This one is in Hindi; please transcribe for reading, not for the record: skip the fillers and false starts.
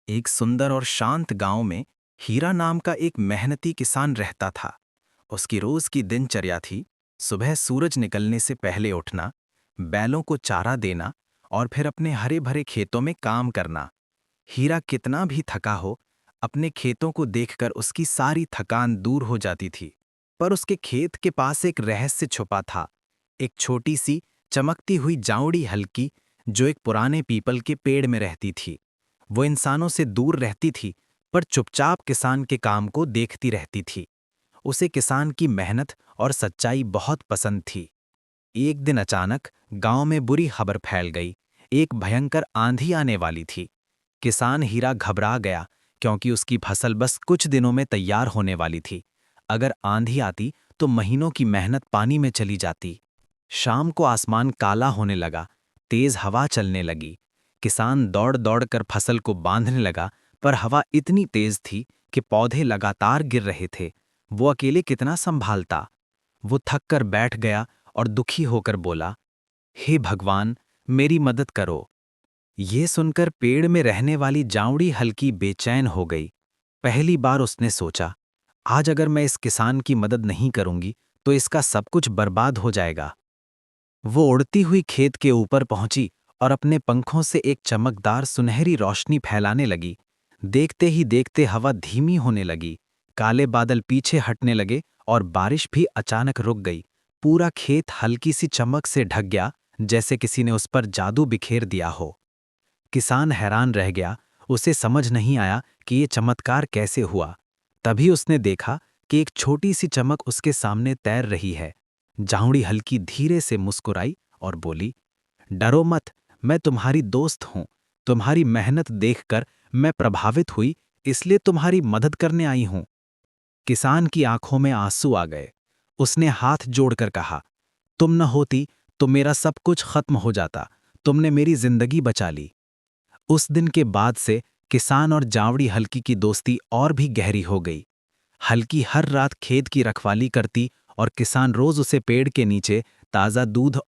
एक सुंदर और शांत गांव में हीरा नाम का एक मेहनती किसान रहता था। उसकी रोज की दिनचर्या थी सुबह सूरज निकलने से पहले उठना, बैलों को चारा देना और फिर अपने हरे भरे खेतों में काम करना। हीरा कितना भी थका हो, अपने खेतों को देखकर उसकी सारी थकान दूर हो जाती थी। पर उसके खेत के पास एक रहस्य छुपा था। एक छोटी सी चमकती हुई जाउड़ी हल्की, जो एक पुराने पीपल के पेड़ में रहती थी। वो इंसानों से दूर रहती थी, पर चुपचाप किसान के काम को देखती रहती थी। उसे किसान की मेहनत और सच्चाई बहुत पसंद थी। एक दिन अचानक गांव में बुरी खबर फैल गई। एक भयंकर आंधी आने वाली थी। किसान हीरा घबरा गया, क्योंकि उसकी फसल बस कुछ दिनों में तैयार होने वाली थी। अगर आंधी आती तो महीनों की मेहनत पानी में चली जाती। शाम को आसमान काला होने लगा, तेज हवा चलने लगी। किसान दौड़ दौड़ कर फसल को बांधने लगा, पर हवा इतनी तेज थी कि पौधे लगातार गिर रहे थे। वो अकेले कितना संभालता। वो थक कर बैठ गया और दुखी होकर बोला, हे भगवान, मेरी मदद करो। ये सुनकर पेड़ में रहने वाली जाउड़ी हल्की बेचैन हो गई। पहली बार उसने सोचा, आज अगर मैं इस किसान की मदद नहीं करूंगी तो इसका सब कुछ बर्बाद हो जाएगा। वो उड़ती हुई खेत के ऊपर पहुंची और अपने पंखों से एक चमकदार सुनहरी रोशनी फैलाने लगी। देखते ही देखते हवा धीमी होने लगी, काले बादल पीछे हटने लगे और बारिश भी अचानक रुक गई। पूरा खेत हल्की सी चमक से ढक गया, जैसे किसी ने उस पर जादू बिखेर दिया हो। किसान हैरान रह गया। उसे समझ नहीं आया कि ये चमत्कार कैसे हुआ। तभी उसने देखा कि एक छोटी सी चमक उसके सामने तैर रही है। जाहुड़ी हल्की धीरे से मुस्कुराई और बोली, डरो मत, मैं तुम्हारी दोस्त हूं। तुम्हारी मेहनत देखकर मैं प्रभावित हुई, इसलिए तुम्हारी मदद करने आई हूं। किसान की आंखों में आंसू आ गए। उसने हाथ जोड़कर कहा, तुम न होती तो मेरा सब कुछ खत्म हो जाता। तुमने मेरी जिंदगी बचा ली। उस दिन के बाद से किसान और जावड़ी हल्की की दोस्ती और भी गहरी हो गई। हल्की हर रात खेत की रखवाली करती और किसान रोज उसे पेड़ के नीचे ताज़ा दूध